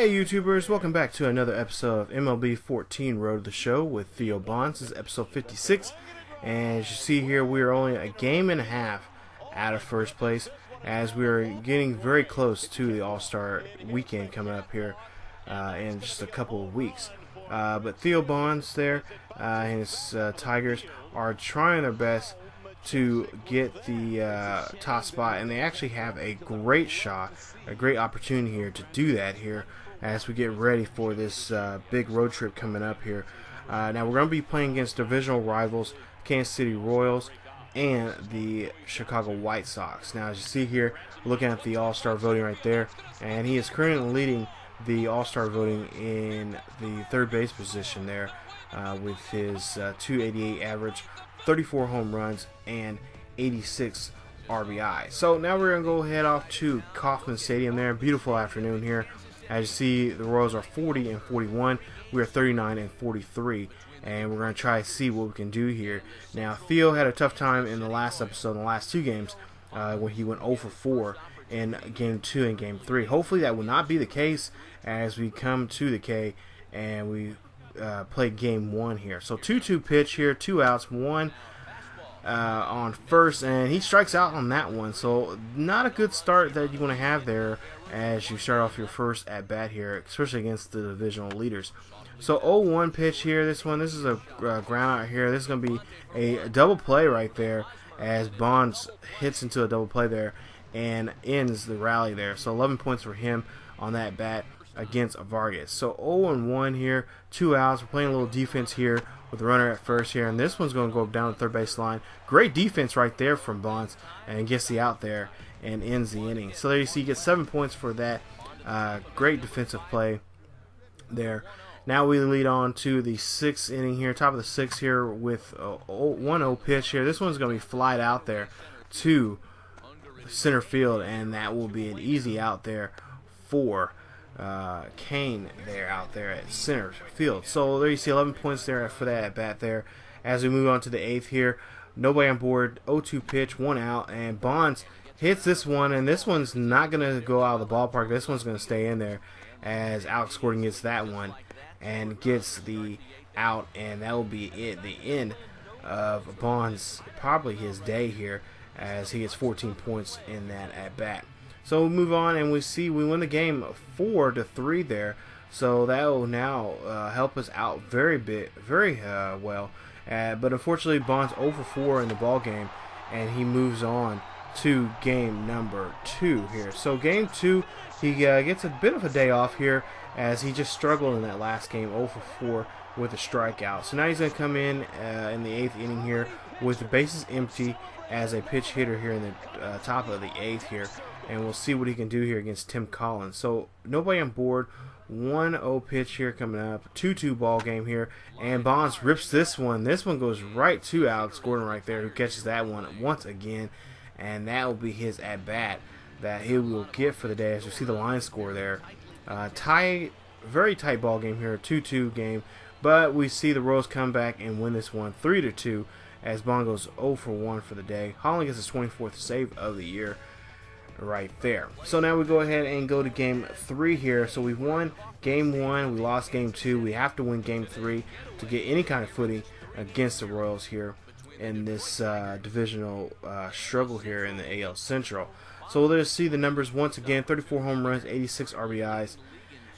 Hey YouTubers, welcome back to another episode of MLB 14 Road to the Show with Theo Bonds. This is episode 56, and as you see here, we are only a game and a half out of first place as we are getting very close to the All-Star weekend coming up here in just a couple of weeks. But Theo Bonds there and his Tigers are trying their best to get the top spot, and they actually have a great shot, a great opportunity here to do that here as we get ready for this big road trip coming up here. Now we're going to be playing against divisional rivals Kansas City Royals and the Chicago White Sox. Now as you see here, looking at the All-Star voting right there, and he is currently leading the All-Star voting in the third base position there with his 288 average, 34 home runs, and 86 RBIs. So now we're going to go head off to Kauffman Stadium there. Beautiful afternoon here. As you see, the Royals are 40 and 41. We are 39 and 43. And we're going to try to see what we can do here. Now, Theo had a tough time in the last episode, in the last two games, when he went 0 for 4 in Game 2 and Game 3. Hopefully that will not be the case as we come to the K and we play Game 1 here. So 2-2 pitch here, 2 outs, 1 on first, and he strikes out on that one. So not a good start that you want to have there as you start off your first at bat here, especially against the divisional leaders. So 0-1 pitch here. This is a ground out here. This is going to be a double play right there as Bonds hits into a double play there and ends the rally there. So 11 points for him on that bat against Vargas. So 0-1 here, 2 outs. We're playing a little defense here with the runner at first here, and this one's going to go down the third base line. Great defense right there from Bonds, and gets the out there and ends the inning. So there you see, he gets 7 points for that. Great defensive play there. Now we lead on to the 6th inning here, top of the 6th here with a 1-0 pitch here. This one's going to be flied out there to center field, and that will be an easy out there for Kane there out there at center field. So there you see 11 points there for that at bat there. As we move on to the 8th here, nobody on board, 0-2 pitch, 1 out, and Bonds hits this one, and this one's not going to go out of the ballpark. This one's going to stay in there as Alex Gordon gets that one and gets the out, and that will be it, the end of Bonds, probably his day here, as he gets 14 points in that at bat. So we move on, and we see we win the game 4-3 there. So that will now help us out very well. But unfortunately, Bonds 0 for 4 in the ball game, and he moves on to game number 2 here. So game 2, he gets a bit of a day off here as he just struggled in that last game, 0 for 4 with a strikeout. So now he's going to come in the 8th inning here with the bases empty as a pinch hitter here in the top of the 8th here. And we'll see what he can do here against Tim Collins. So nobody on board, 1-0 pitch here coming up, 2-2 ball game here, and Bonds rips this one. This one goes right to Alex Gordon right there, who catches that one once again, and that will be his at bat that he will get for the day. As you see the line score there, very tight ball game here, 2-2 game, but we see the Royals come back and win this one 3-2 as Bond goes 0 for 1 for the day. Holland gets his 24th save of the year right there. So now we go ahead and go to game 3 here. So we've won game 1, we lost game 2. We have to win game 3 to get any kind of footing against the Royals here in this divisional struggle here in the AL Central. So we'll just see the numbers once again: 34 home runs, 86 RBIs,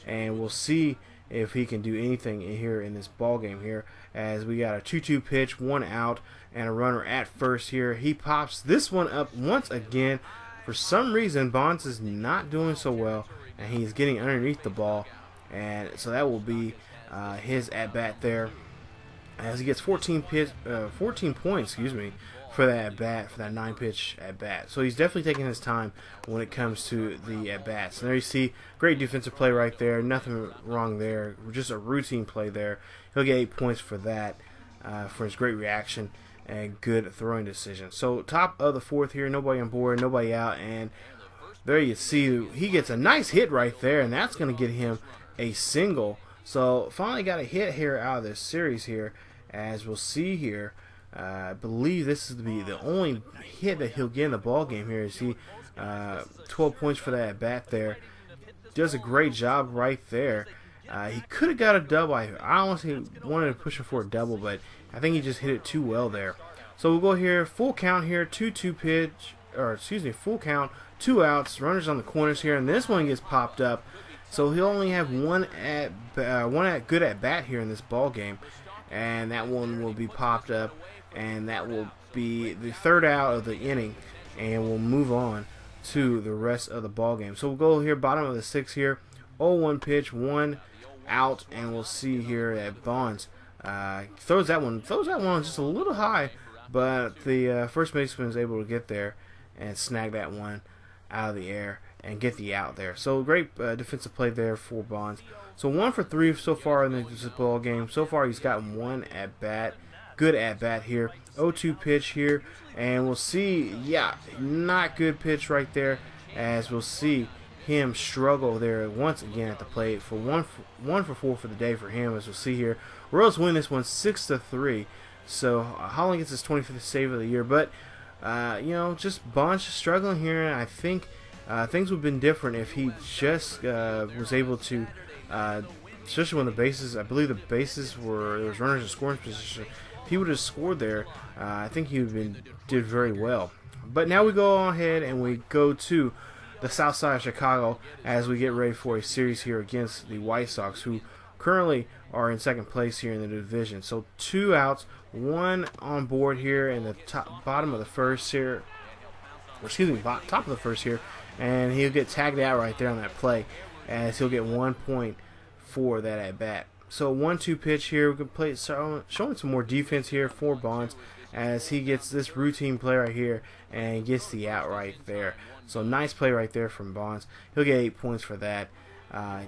and we'll see if he can do anything in here in this ball game here, as we got a 2-2 pitch, 1 out, and a runner at first here. He pops this one up once again. For some reason, Bonds is not doing so well, and he's getting underneath the ball, and so that will be his at bat there, as he gets 14 points, for that at bat, for that 9-pitch at bat. So he's definitely taking his time when it comes to the at bats. And there you see great defensive play right there. Nothing wrong there. Just a routine play there. He'll get 8 points for that, for his great reaction and good throwing decision. So top of the 4th here, nobody on board, nobody out, and there you see he gets a nice hit right there, and that's going to get him a single. So finally got a hit here out of this series here, as we'll see here. I believe this is to be the only hit that he'll get in the ball game here. You see 12 points for that at bat there, does a great job right there. He could have got a double. I honestly wanted to push him for a double, but I think he just hit it too well there. So we'll go here, full count here, 2-2 pitch, or excuse me, full count, 2 outs, runners on the corners here, and this one gets popped up. So he'll only have one good at bat here in this ball game, and that one will be popped up, and that will be the 3rd out of the inning, and we'll move on to the rest of the ball game. So we'll go here, bottom of the 6th here, 0-1 pitch, 1 out, and we'll see here that Bonds throws that one just a little high, but the first baseman is able to get there and snag that one out of the air and get the out there. So great defensive play there for Bonds. So 1 for 3 so far in this ball game. So far he's gotten 1 at bat, good at bat here. 0-2 pitch here, and we'll see. Yeah, not good pitch right there, as we'll see him struggle there once again at the plate for 1 for 4 for the day for him, as we'll see here. Royals win this one 6-3. So Holland gets his 25th save of the year, but you know, just Bonds struggling here, and I think things would have been different if he just was able to, especially when the bases, I believe the bases were, there was runners in scoring position. If he would have scored there, I think he would have did very well. But now we go ahead and we go to the south side of Chicago as we get ready for a series here against the White Sox, who currently are in 2nd place here in the division. So 2 outs, 1 on board here in the bottom of the 1st here, or excuse me, top of the 1st here, and he'll get tagged out right there on that play, as he'll get 1 point for that at bat. So 1-2 pitch here. We can play showing some more defense here for Bonds, as he gets this routine play right here and gets the out right there. So nice play right there from Bonds. He'll get 8 points for that.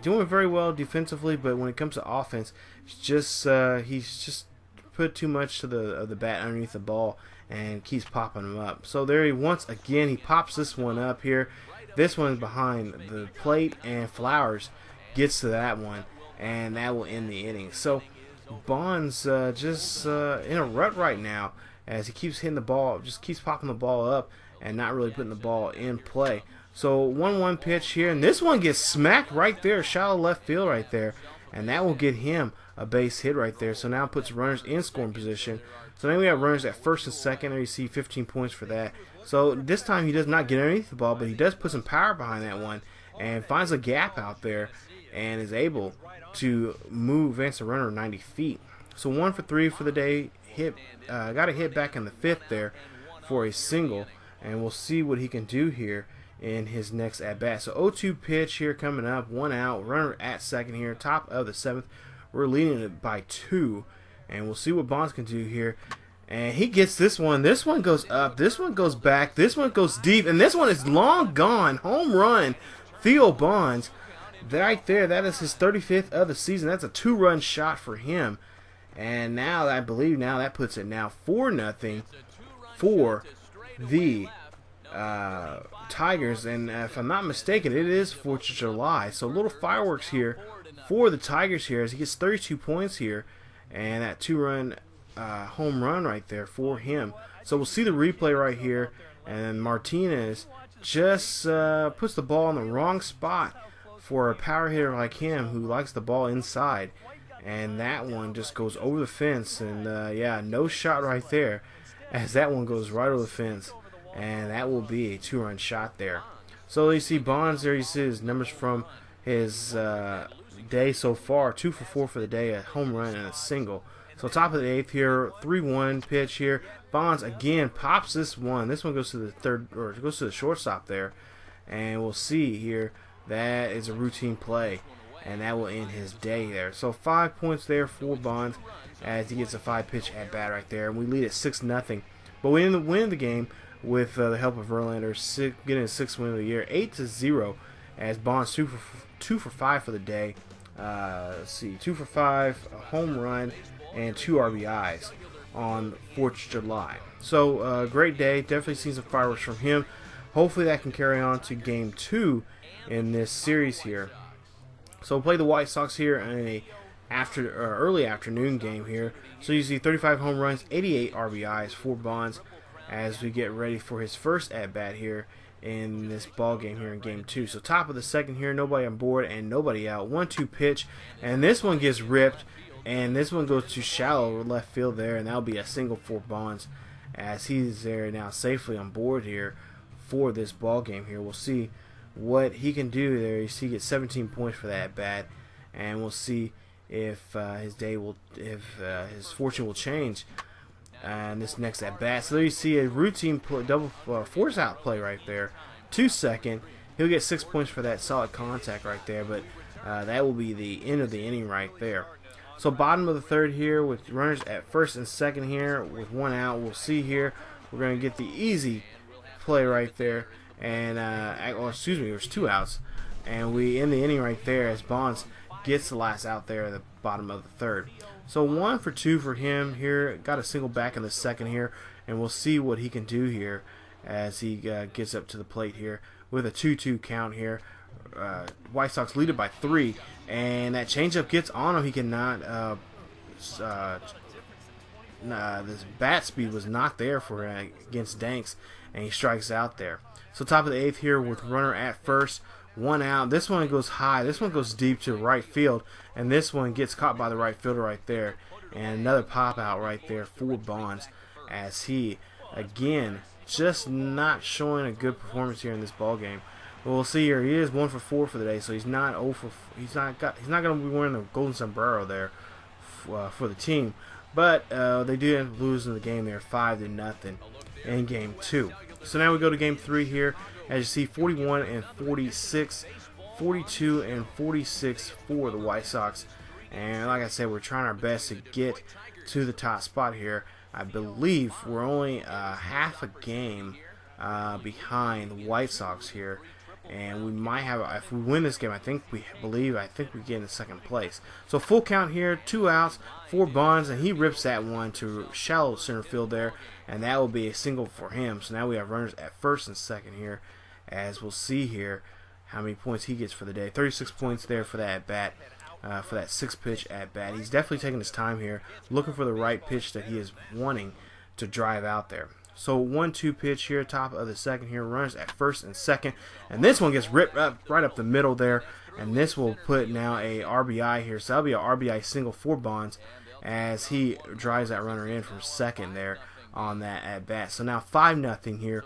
Doing very well defensively, but when it comes to offense, he's just put too much to the bat underneath the ball and keeps popping them up. So there he once again, he pops this one up here. This one's behind the plate, and Flowers gets to that one, and that will end the inning. So Bonds just in a rut right now, as he keeps hitting the ball, just keeps popping the ball up and not really putting the ball in play. So 1-1 pitch here, and this one gets smacked right there, shallow left field right there, and that will get him a base hit right there. So now it puts runners in scoring position. So then we have runners at 1st and 2nd, there you see 15 points for that. So this time he does not get underneath the ball, but he does put some power behind that one and finds a gap out there and is able to advance the runner 90 feet. So 1 for 3 for the day. Got a hit back in the 5th there for a single, and we'll see what he can do here in his next at bat. So 0-2 pitch here coming up, 1 out, runner at 2nd here, top of the 7th. We're leading it by 2, and we'll see what Bonds can do here. And he gets this one. This one goes up. This one goes back. This one goes deep, and this one is long gone. Home run, Theo Bonds. Right there, that is his 35th of the season. That's a 2-run shot for him. And now I believe that puts it now 4-0 for the Tigers. And if I'm not mistaken, it is 4th of July. So a little fireworks here for the Tigers here, as he gets 32 points here, and that 2-run home run right there for him. So we'll see the replay right here, and Martinez just puts the ball in the wrong spot for a power hitter like him who likes the ball inside, and that one just goes over the fence, and yeah, no shot right there, as that one goes right over the fence, and that will be a 2-run shot there. So you see Bonds there, you see his numbers from his day so far, 2 for 4 for the day, a home run and a single. So top of the 8th here, 3-1 pitch here. Bonds again pops this one. This one goes to the third, or goes to the shortstop there, and we'll see here that is a routine play, and that will end his day there. So 5 points there for Bonds, as he gets a 5-pitch at bat right there, and we lead at 6-0. But we end up winning the game with the help of Verlander, getting his 6th win of the year, 8-0, as Bonds 2 for 5 for the day. Let's see, 2 for 5, a home run, and 2 RBIs on 4th of July. So great day, definitely seen some fireworks from him. Hopefully that can carry on to Game 2 in this series here. So we'll play the White Sox here in a early afternoon game here. So you see 35 home runs, 88 RBIs for Bonds, as we get ready for his first at bat here in this ball game here in game 2. So top of the second here, nobody on board and nobody out. 1-2 pitch, and this one gets ripped, and this one goes to shallow left field there, and that'll be a single for Bonds as he's there now safely on board here for this ball game here. We'll see what he can do there. You see he gets 17 points for that at bat, and we'll see if his fortune will change and this next at bat. So there you see a routine double force out play right there to second. He'll get 6 points for that solid contact right there, but that will be the end of the inning right there. So bottom of the third here with runners at first and second here with 1 out. We'll see here we're going to get the easy play right there, and excuse me, there's 2 outs, and we end the inning right there as Bonds gets the last out there at the bottom of the third. So 1 for 2 for him here. Got a single back in the second here, and we'll see what he can do here as he gets up to the plate here with a 2-2 count here. White Sox lead it by 3, and that changeup gets on him. He cannot. This bat speed was not there for against Danks, and he strikes out there. So top of the 8th here with runner at first, 1 out. This one goes high. This one goes deep to right field, and this one gets caught by the right fielder right there. And another pop out right there for Bonds as he again just not showing a good performance here in this ball game. But we'll see here. He is 1 for 4 for the day, so he's not he's not going to be wearing the golden sombrero there for the team. But they did lose in the game there 5-0 in game 2. So now we go to game 3 here. As you see, 41 and 46, 42 and 46 for the White Sox. And like I said, we're trying our best to get to the top spot here. I believe we're only half a game behind the White Sox here. And we might have, if we win this game, I think we get in the second place. So full count here, 2 outs for Bonds, and he rips that one to shallow center field there, and that will be a single for him. So now we have runners at first and second here, as we'll see here how many points he gets for the day. 36 points there for that at bat, for that 6th pitch at bat. He's definitely taking his time here, looking for the right pitch that he is wanting to drive out there. So 1-2 pitch here, top of the second here, runners at first and second, and this one gets ripped up right up the middle there, and this will put now a RBI here. So that'll be a RBI single for Bonds as he drives that runner in from second there on that at bat. So now 5-0 here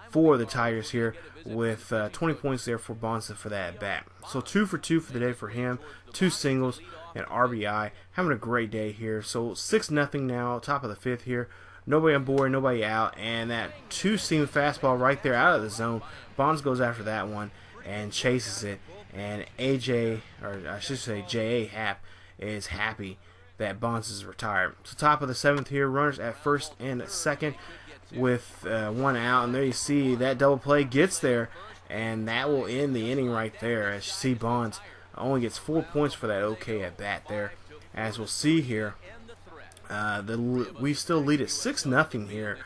for the Tigers here with 20 points there for Bonds for that at bat. So 2 for 2 for the day for him, 2 singles and RBI. Having a great day here. So 6-0 now, top of the 5th here. Nobody on board, nobody out, and that 2-seam fastball right there out of the zone. Bonds goes after that one and chases it, and J.A. Happ is happy that Bonds is retired. So top of the 7th here, runners at first and second with 1 out, and there you see that double play gets there, and that will end the inning right there. As you see, Bonds only gets 4 points for that okay at bat there. As we'll see here, we still lead at 6-0 here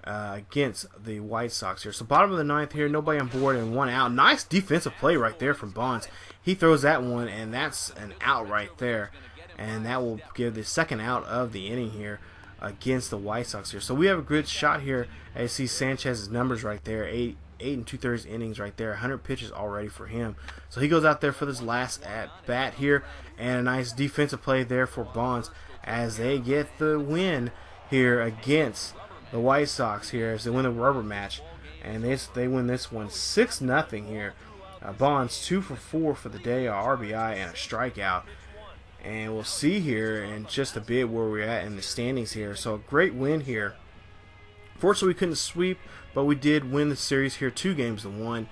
against the White Sox here. So bottom of the 9th here, nobody on board and 1 out. Nice defensive play right there from Bonds. He throws that one, and that's an out right there. And that will give the second out of the inning here against the White Sox here. So we have a good shot here. As you see Sanchez's numbers right there, 8 2/3 innings right there, 100 pitches already for him. So he goes out there for this last at bat here, and a nice defensive play there for Bonds as they get the win here against the White Sox here as they win the rubber match, and they win this one 6-0 here. Bonds 2 for 4 for the day, a RBI and a strikeout. And we'll see here in just a bit where we're at in the standings here. So a great win here. Fortunately, we couldn't sweep, but we did win the series here 2-1.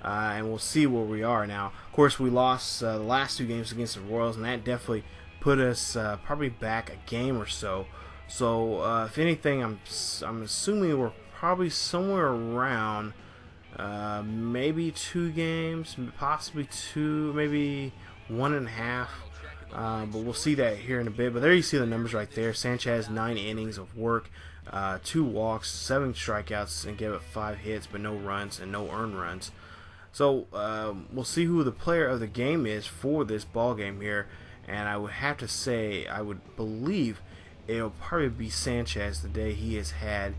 And we'll see where we are now. Of course, we lost the last 2 games against the Royals, and that definitely put us probably back a game or so. So if anything, I'm assuming we're probably somewhere around maybe 2 games, possibly 2, maybe 1.5. But we'll see that here in a bit. But there you see the numbers right there. Sanchez, 9 innings of work, 2 walks, 7 strikeouts, and gave up 5 hits, but no runs and no earned runs. So we'll see who the player of the game is for this ball game here. And I would have to say, I would believe it'll probably be Sanchez the day he has had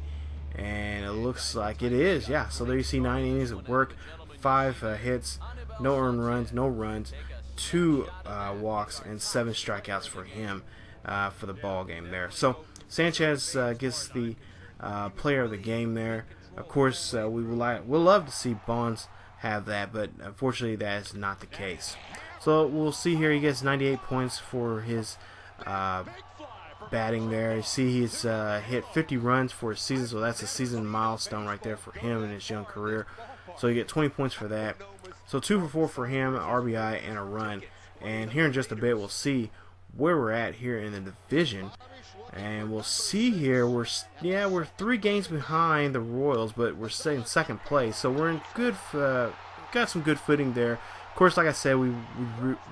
And it looks like it is. Yeah, so there you see 9 innings of work, 5 hits, no earned runs, no runs, 2 walks, and 7 strikeouts for him for the ball game there. So Sanchez gets the player of the game there. Of course, we'll love to see Bonds have that, but unfortunately that is not the case. So we'll see here. He gets 98 points for his batting there. You see he's hit 50 runs for his season, so that's a season milestone right there for him in his young career. So you get 20 points for that. So 2 for 4 for him, RBI and a run. And here in just a bit we'll see where we're at here in the division. And we'll see here we're 3 games behind the Royals, but we're in second place. So we're in good got some good footing there. Of course, like I said, we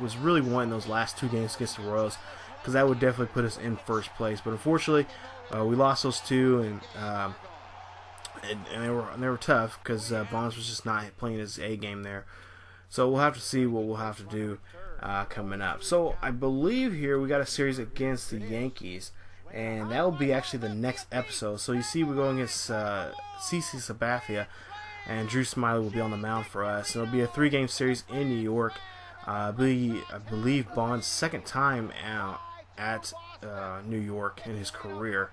was really wanting those last 2 games against the Royals, because that would definitely put us in first place. But unfortunately, we lost those 2, and they were tough because Bonds was just not playing his A game there. So we'll have to see what we'll have to do coming up. So I believe here we got a series against the Yankees, and that will be actually the next episode. So you see we're going against CC Sabathia, and Drew Smyly will be on the mound for us. It'll be a 3-game series in New York. I believe Bonds' second time out at New York in his career.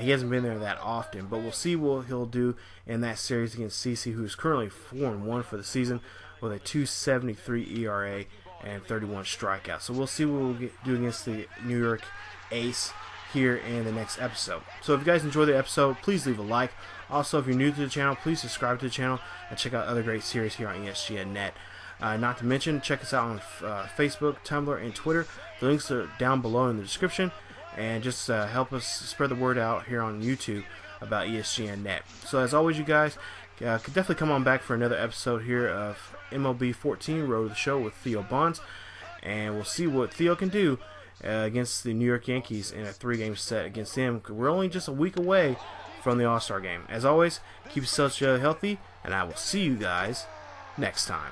He hasn't been there that often, but we'll see what he'll do in that series against CC, who's currently 4-1 for the season with a 2.73 ERA and 31 strikeouts. So we'll see what we'll do against the New York Ace here in the next episode. So if you guys enjoyed the episode, please leave a like. Also, if you're new to the channel, please subscribe to the channel and check out other great series here on ESGNet. Not to mention, check us out on Facebook, Tumblr, and Twitter. The links are down below in the description. And just help us spread the word out here on YouTube about ESGNet. So as always, you guys could definitely come on back for another episode here of MLB 14 Road to the Show with Theo Bonds. And we'll see what Theo can do against the New York Yankees in a 3-game set against them. We're only just a week away from the All-Star game. As always, keep yourselves healthy, and I will see you guys next time.